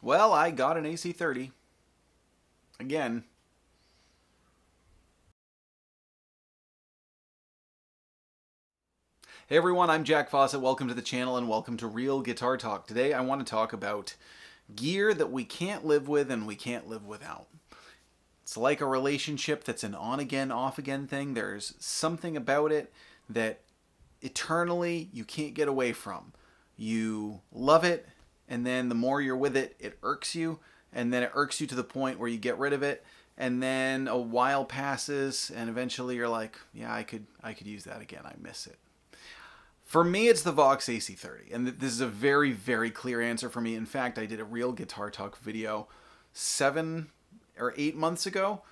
Well, I got an AC30. Again. Hey everyone, I'm Jack Fossett. Welcome to the channel and welcome to Real Guitar Talk. Today I want to talk about gear that we can't live with and we can't live without. It's like a relationship that's an on-again, off-again thing. There's something about it that eternally you can't get away from. You love it, and then the more you're with it, it irks you, and then it irks you to the point where you get rid of it, and then a while passes, and eventually you're like, yeah, I could use that again. I miss it. For me, it's the Vox AC30, and this is a very, very clear answer for me. In fact, I did a Real Guitar Talk video 7 or 8 months ago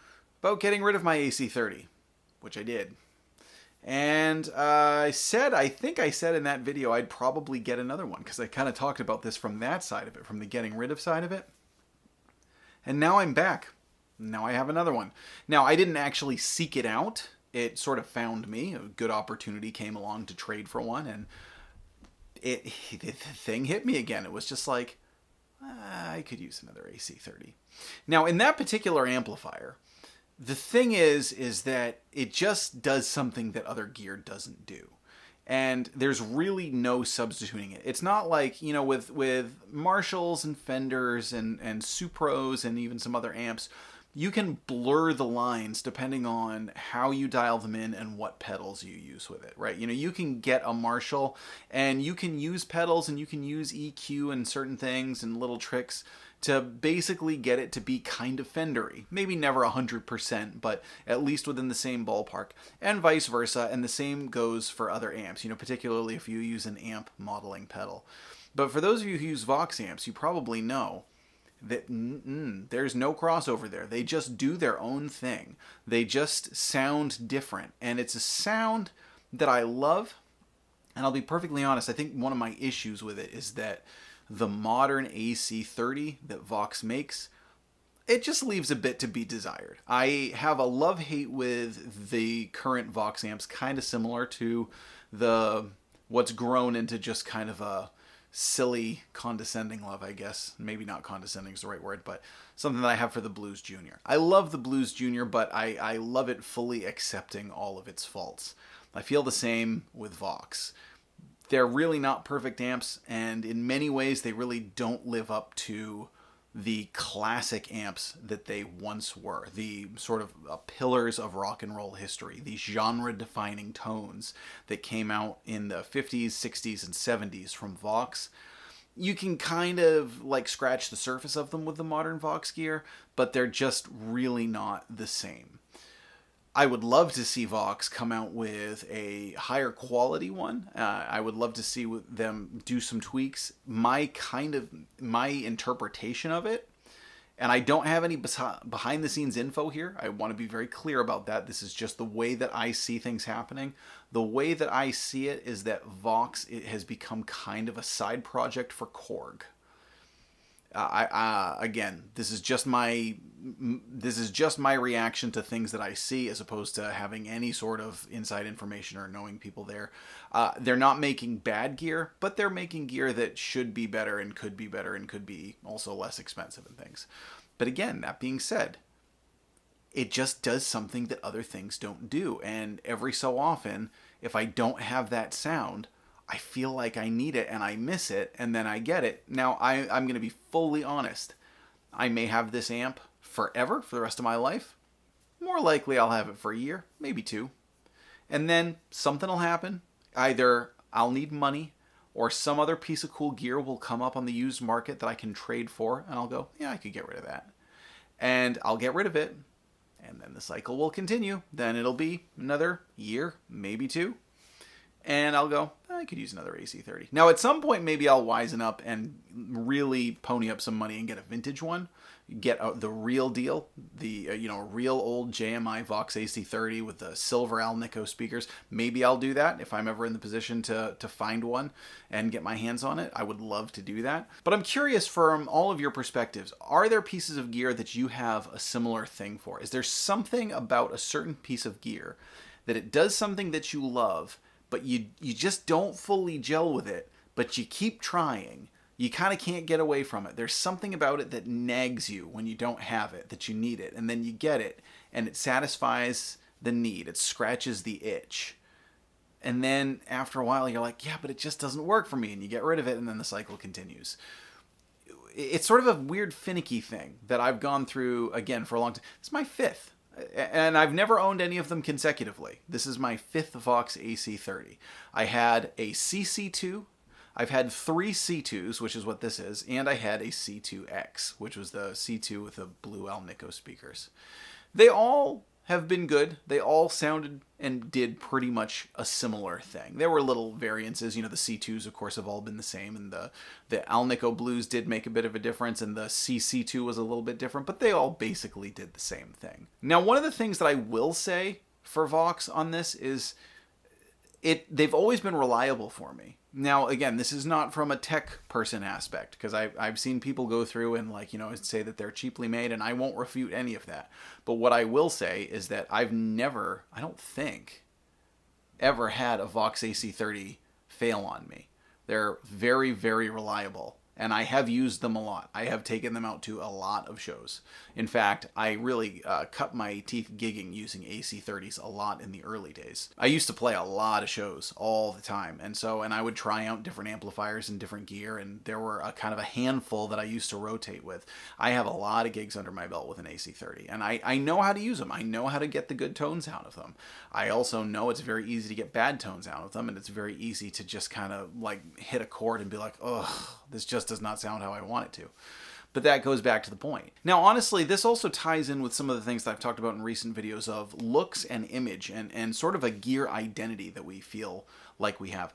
about getting rid of my AC30, which I did. And I think I said in that video I'd probably get another one because I kind of talked about this from that side of it, from the getting rid of side of it. And now I'm back. Now I have another one. Now, I didn't actually seek it out. It sort of found me. A good opportunity came along to trade for one, and the thing hit me again. It was just like, I could use another AC30. Now, in that particular amplifier, the thing is that it just does something that other gear doesn't do. And there's really no substituting it. It's not like, you know, with Marshalls and Fenders and Supros and even some other amps, you can blur the lines depending on how you dial them in and what pedals you use with it, right? You know, you can get a Marshall and you can use pedals and you can use EQ and certain things and little tricks to basically get it to be kind of Fendery. Maybe never 100%, but at least within the same ballpark, and vice versa. And the same goes for other amps, you know, particularly if you use an amp modeling pedal. But for those of you who use Vox amps, you probably know that there's no crossover there. They just do their own thing. They just sound different. And it's a sound that I love. And I'll be perfectly honest, I think one of my issues with it is that the modern AC30 that Vox makes, it just leaves a bit to be desired. I have a love-hate with the current Vox amps, kind of similar to what's grown into just kind of a silly, condescending love, I guess. Maybe not condescending is the right word, but something that I have for the Blues Junior. I love the Blues Junior, but I love it fully accepting all of its faults. I feel the same with Vox. They're really not perfect amps, and in many ways they really don't live up to the classic amps that they once were, the sort of pillars of rock and roll history, these genre-defining tones that came out in the 50s, 60s, and 70s from Vox. You can kind of like scratch the surface of them with the modern Vox gear, but they're just really not the same. I would love to see Vox come out with a higher quality one. I would love to see them do some tweaks. My interpretation of it, and I don't have any behind the scenes info here. I want to be very clear about that. This is just the way that I see things happening. The way that I see it is that Vox, it has become kind of a side project for Korg. Again, this is just my reaction to things that I see, as opposed to having any sort of inside information or knowing people there. They're not making bad gear, but they're making gear that should be better and could be also less expensive and things. But again, that being said, it just does something that other things don't do. And every so often, if I don't have that sound, I feel like I need it and I miss it, and then I get it. Now, I'm going to be fully honest. I may have this amp forever, for the rest of my life. More likely I'll have it for a year, maybe 2. And then something will happen. Either I'll need money, or some other piece of cool gear will come up on the used market that I can trade for, and I'll go, yeah, I could get rid of that. And I'll get rid of it, and then the cycle will continue. Then it'll be another year, maybe 2. And I'll go, I could use another AC30. Now, at some point, maybe I'll wisen up and really pony up some money and get a vintage one. Get the real deal, the real old JMI Vox AC30 with the silver Alnico speakers. Maybe I'll do that if I'm ever in the position to find one and get my hands on it. I would love to do that. But I'm curious, from all of your perspectives, are there pieces of gear that you have a similar thing for? Is there something about a certain piece of gear that it does something that you love, but you just don't fully gel with it, but you keep trying? You kind of can't get away from it. There's something about it that nags you when you don't have it, that you need it, and then you get it, and it satisfies the need. It scratches the itch. And then after a while, you're like, yeah, but it just doesn't work for me, and you get rid of it, and then the cycle continues. It's sort of a weird, finicky thing that I've gone through, again, for a long time. It's my fifth. And I've never owned any of them consecutively. This is my fifth Vox AC30. I had a CC2. I've had 3 C2s, which is what this is, and I had a C2X, which was the C2 with the blue Alnico speakers. They all have been good. They all sounded and did pretty much a similar thing. There were little variances. You know, the C2s, of course, have all been the same, and the Alnico blues did make a bit of a difference, and the CC2 was a little bit different, but they all basically did the same thing. Now, one of the things that I will say for Vox on this is they've always been reliable for me. Now, again, this is not from a tech person aspect, because I've seen people go through and, like, you know, say that they're cheaply made, and I won't refute any of that. But what I will say is that I've never, I don't think, ever had a Vox AC30 fail on me. They're very, very reliable, and I have used them a lot. I have taken them out to a lot of shows. In fact, I really cut my teeth gigging using AC30s a lot in the early days. I used to play a lot of shows all the time, and I would try out different amplifiers and different gear, and there were a kind of a handful that I used to rotate with. I have a lot of gigs under my belt with an AC30, and I know how to use them. I know how to get the good tones out of them. I also know it's very easy to get bad tones out of them, and it's very easy to just kind of like hit a chord and be like, ugh, this just does not sound how I want it to. But that goes back to the point. Now, honestly, this also ties in with some of the things that I've talked about in recent videos of looks and image and sort of a gear identity that we feel like we have.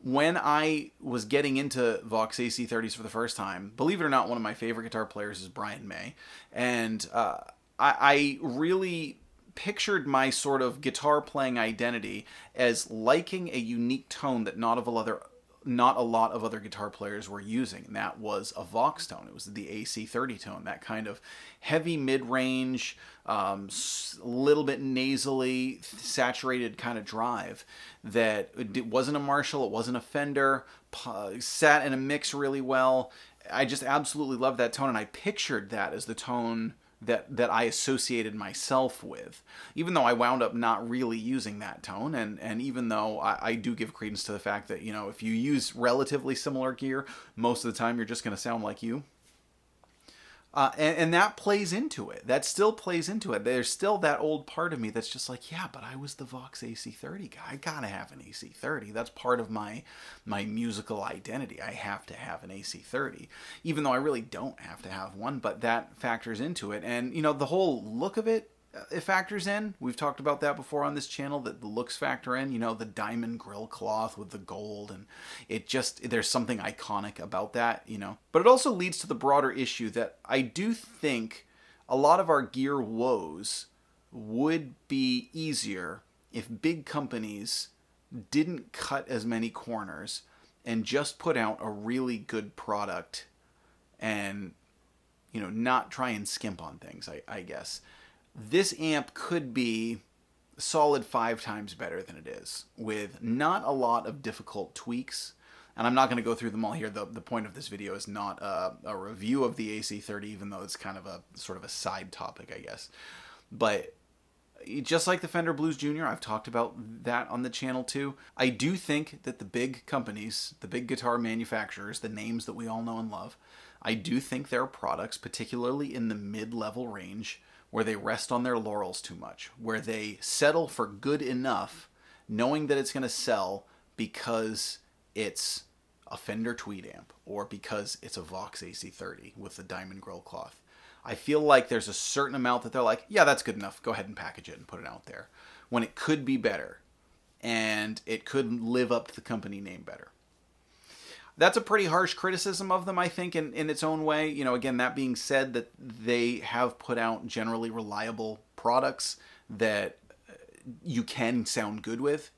When I was getting into Vox AC30s for the first time, believe it or not, one of my favorite guitar players is Brian May. And I really pictured my sort of guitar playing identity as liking a unique tone that not a lot of other guitar players were using, and that was a Vox tone. It was the AC30 tone, that kind of heavy mid-range, little bit nasally, saturated kind of drive that it wasn't a Marshall, it wasn't a Fender, sat in a mix really well. I just absolutely loved that tone, and I pictured that as the tone that I associated myself with, even though I wound up not really using that tone, and even though I do give credence to the fact that, you know, if you use relatively similar gear, most of the time you're just going to sound like you. And that plays into it. That still plays into it. There's still that old part of me that's just like, yeah, but I was the Vox AC30 guy. I gotta have an AC30. That's part of my musical identity. I have to have an AC30, even though I really don't have to have one. But that factors into it, and you know, the whole look of it factors in. We've talked about that before on this channel, that the looks factor in. You know, the diamond grill cloth with the gold, and there's something iconic about that, you know. But it also leads to the broader issue that I do think a lot of our gear woes would be easier if big companies didn't cut as many corners and just put out a really good product and, you know, not try and skimp on things, I guess. This amp could be a solid 5 times better than it is, with not a lot of difficult tweaks. And I'm not going to go through them all here. The point of this video is not a review of the AC30, even though it's kind of a sort of a side topic, I guess. But just like the Fender Blues Jr., I've talked about that on the channel too. I do think that the big companies, the big guitar manufacturers, the names that we all know and love, I do think their products, particularly in the mid-level range, where they rest on their laurels too much, where they settle for good enough, knowing that it's going to sell because it's a Fender Tweed amp or because it's a Vox AC30 with the diamond grill cloth. I feel like there's a certain amount that they're like, yeah, that's good enough. Go ahead and package it and put it out there, when it could be better and it could live up to the company name better. That's a pretty harsh criticism of them, I think, in its own way. You know, again, that being said, that they have put out generally reliable products that you can sound good with.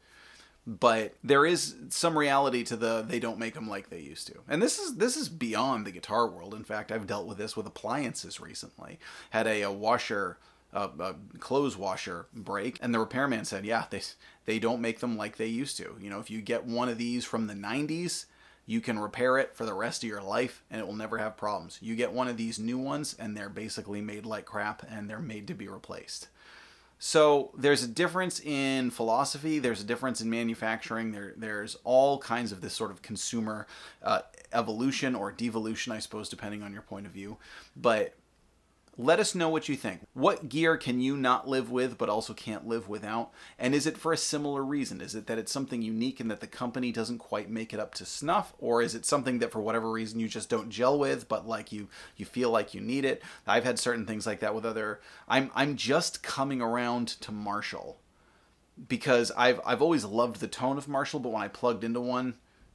But there is some reality to they don't make them like they used to. And this is beyond the guitar world. In fact, I've dealt with this with appliances recently. Had a washer, a clothes washer break, and the repairman said, yeah, they don't make them like they used to. You know, if you get one of these from the 90s, You can repair it for the rest of your life and it will never have problems. You get one of these new ones and they're basically made like crap and they're made to be replaced. So there's a difference in philosophy. There's a difference in manufacturing. There's all kinds of this sort of consumer evolution or devolution, I suppose, depending on your point of view. But let us know what you think. What gear can you not live with but also can't live without? And is it for a similar reason? Is it that it's something unique and that the company doesn't quite make it up to snuff? Or is it something that for whatever reason you just don't gel with, but like you feel like you need it? I've had certain things like that with other... I'm just coming around to Marshall because I've always loved the tone of Marshall, but when I plugged into one,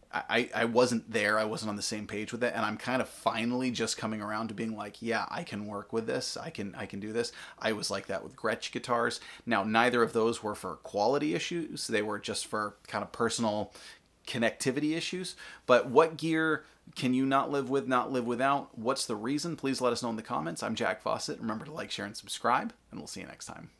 I wasn't there. I wasn't on the same page with it, and I'm kind of finally just coming around to being like, yeah, I can work with this. I can do this. I was like that with Gretsch guitars. Now, neither of those were for quality issues. They were just for kind of personal connectivity issues. But what gear can you not live with, not live without? What's the reason? Please let us know in the comments. I'm Jack Fossett. Remember to like, share, and subscribe, and we'll see you next time.